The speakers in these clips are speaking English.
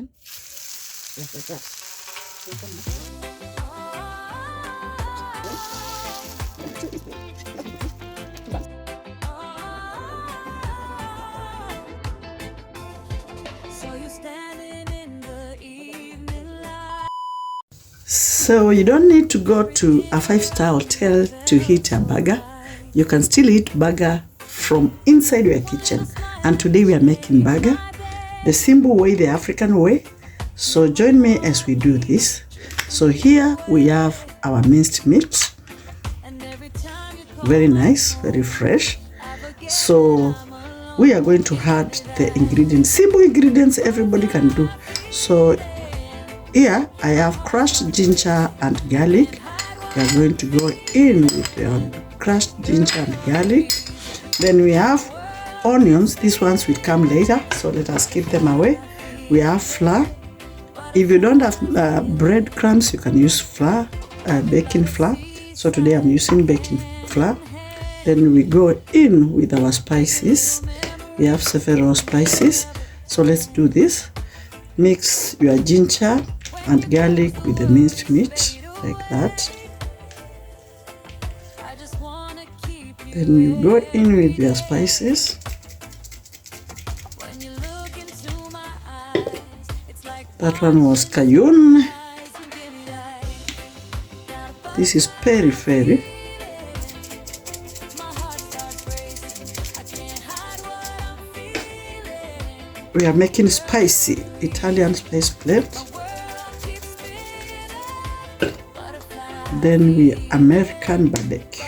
them. Just like that. So you don't need to go to a 5-star hotel to eat a burger. You can still eat burger from inside your kitchen. And today we are making burger the simple way, the African way. So join me as we do this. So here we have our minced meat. Very nice, very fresh. So we are going to add the ingredients, simple ingredients everybody can do. So here I have crushed ginger and garlic. We are going to go in with the crushed ginger and garlic. Then we have onions. These ones will come later, so let us keep them away. We have flour. If you don't have breadcrumbs, you can use flour, baking flour. So today I'm using baking flour. Then we go in with our spices. We have several spices. So let's do this. Mix your ginger and garlic with the minced meat like that. Then you go in with your spices. That one was cayenne. This is peri peri. We are making spicy Italian spice blend. Then we American barbecue.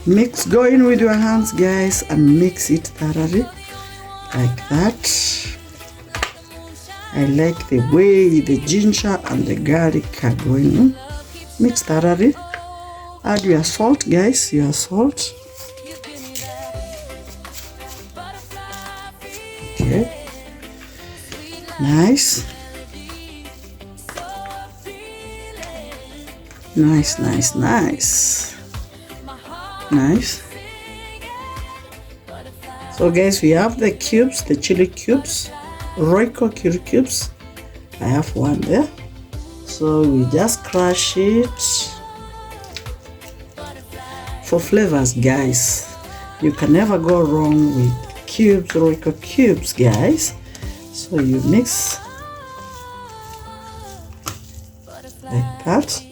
Mix, go in with your hands, guys, and mix it thoroughly like that. I like the way the ginger and the garlic are going in. Mix thoroughly. Add your salt, guys, your salt. Okay. Nice. Nice, nice, nice. Nice. So guys, we have the cubes, the chili cubes, Royco chili cubes. I have one there. So we just crush it. For flavors, guys, you can never go wrong with cubes, Royco cubes, guys. So you mix like that.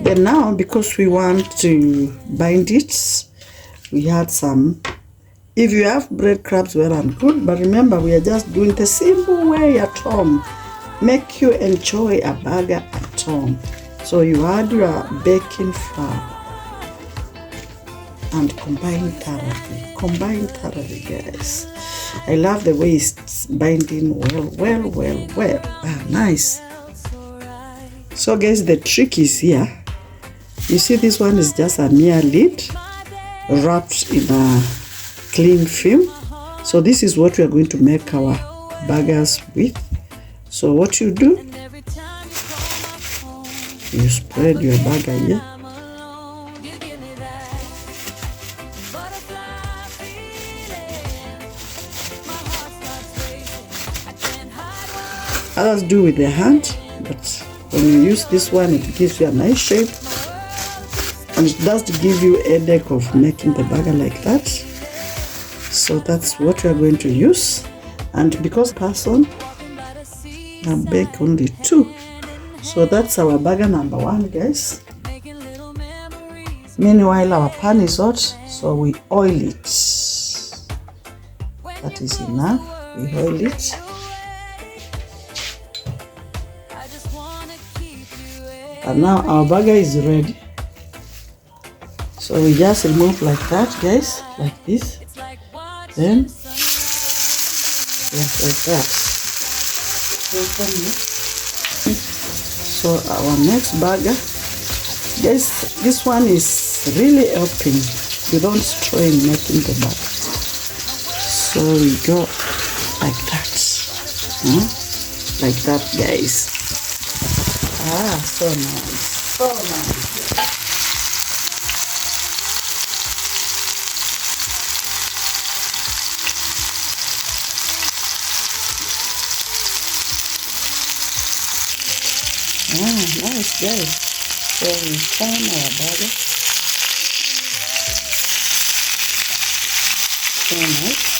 Then now, because we want to bind it, we add some. If you have breadcrumbs, well and good, but remember we are just doing the simple way at home. Make you enjoy a burger at home. So you add your baking flour and combine thoroughly, guys. I love the way it's binding well. Ah, nice. So guys, the trick is here. You see, this one is just a mere lid wrapped in a cling film. So this is what we are going to make our burgers with. So what you do, you spread your burger here. Others do with their hand, but when you use this one, it gives you a nice shape. And it does give you a headache of making the burger like that. So that's what we are going to use. And because person, I bake only 2. So that's our burger number 1, guys. Meanwhile, our pan is hot, so we oil it. That is enough. We oil it. And now our burger is ready. So we just remove like that, guys, like this. Then, yes, like that. So our next burger, guys, this one is really helping. You don't strain making the burger. So we go like that. Like that, guys. Ah, so nice. So nice. Nice guys. So we turn our burger. So nice.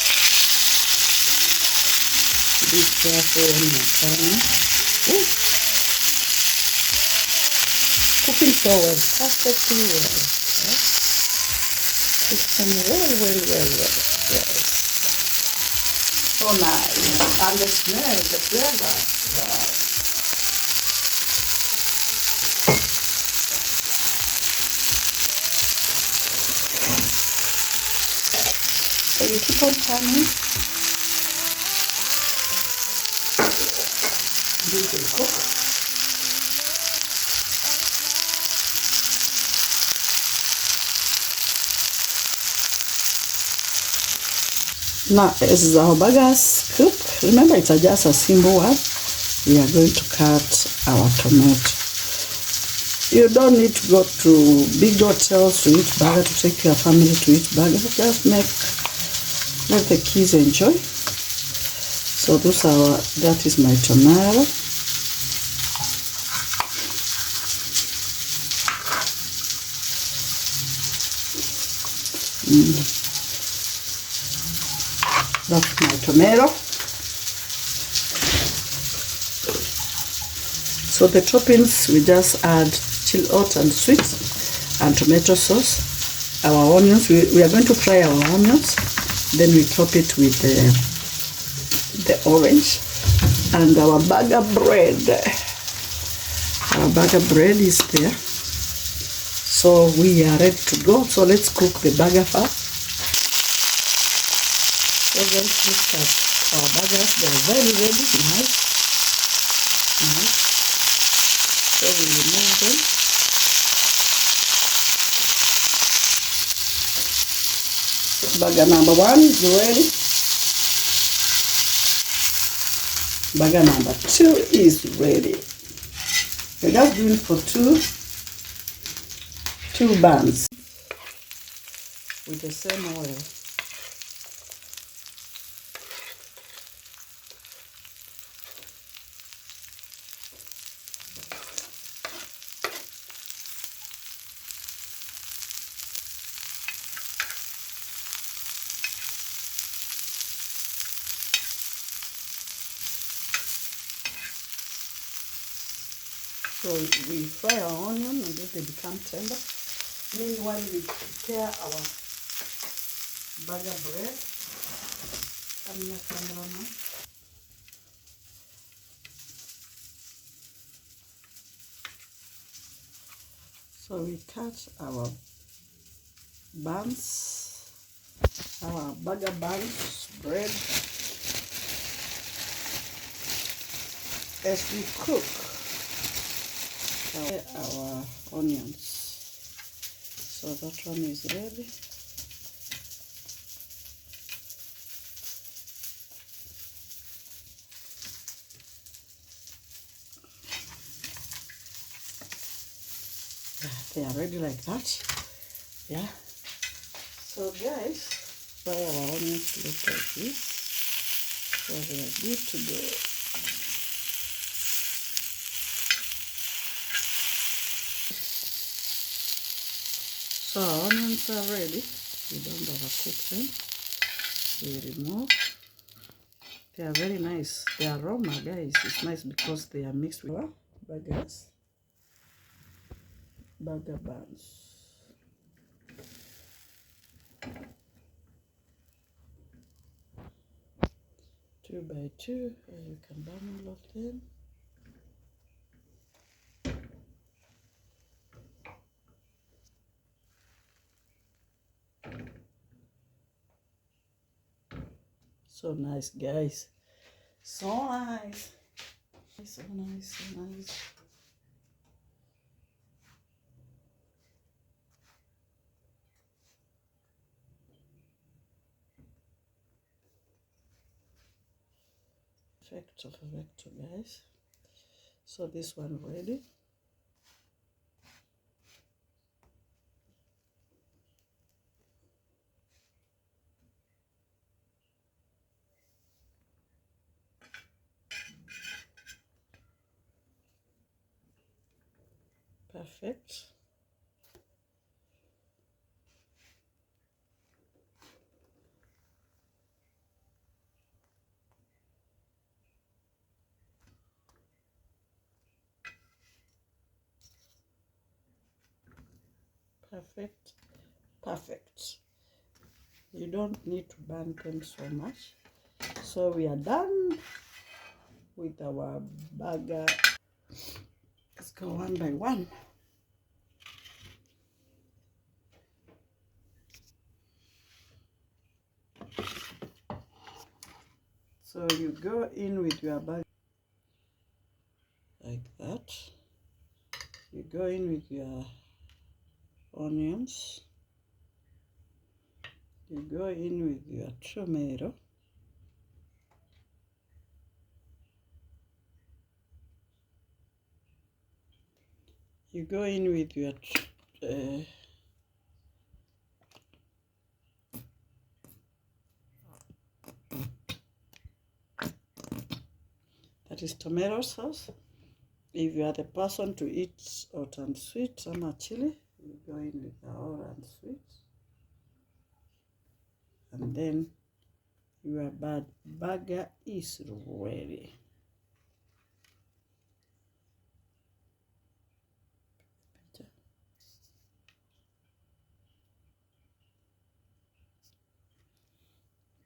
Be careful when you're turning. Ooh. Cooking so well, perfectly well. Yeah? Cooking well. Yes. So nice. And the smell, the flavor. Wow. So you keep on turning. This will cook. Now, as our burgers cook, remember it's just a simple one. We are going to cut our tomato. You don't need to go to big hotels to eat burger, to take your family to eat burger. Just let the kids enjoy. So that is my tomato. That's my tomato. So the toppings, we just add chili hot and sweet and tomato sauce. Our onions, we are going to fry our onions. Then we top it with the orange and our burger bread. Our burger bread is there. So we are ready to go. So let's cook the burger first. So let's look at our burgers. They are very ready. Nice. So we remove them. Burger number 1 is ready. Burger number 2 is ready. We're just doing for two buns with the same oil. So we fry our onion until they become tender. Meanwhile, we prepare our burger bread. Come here, cameraman. So we cut our buns, our burger buns, bread, as we cook our onions. So that one is ready. They are ready like that. Yeah. So guys, fry our onions look like this. So they are good to go. So our onions are ready. We don't overcook them. We remove. They are very nice. The aroma, guys, is nice because they are mixed with our burgers. Burger buns. 2 by 2, and you can burn all of them. So nice, guys. So nice. So nice. Perfecto, guys. So this one ready. Perfect. Perfect. Perfect. You don't need to burn them so much. So we are done with our burger. Let's go one by one. So you go in with your burger like that. You go in with your onions. You go in with your tomato. You go in with your that is tomato sauce. If you are the person to eat hot and sweet, some chili, you go in with the hot and sweet. And then your burger is ready.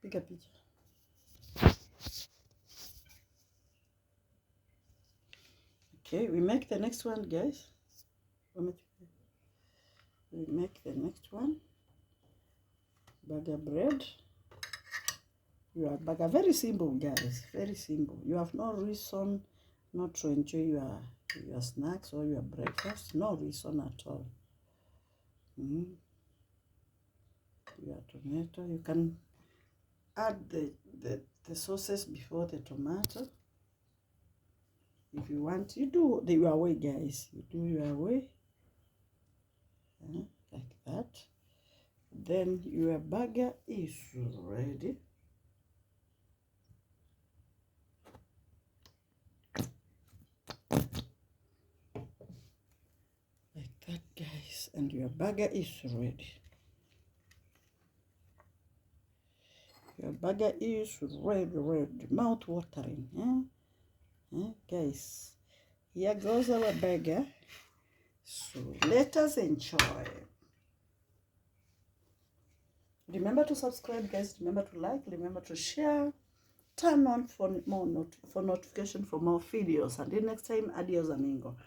Pick a picture. Okay, we make the next one, guys. We make the next one. Burger bread. Your burger, very simple, guys. Very simple. You have no reason not to enjoy your snacks or your breakfast. No reason at all. Your tomato. You can add the sauces before the tomato. If you want, you do your way, guys. You do your way. Like that. Then your burger is ready. Like that, guys. And your burger is ready. Your burger is ready. Mouth watering. Guys, here goes our burger. So let us enjoy. Remember to subscribe, guys. Remember to like. Remember to share. Turn on for notification for more videos. Until next time, adios amigo.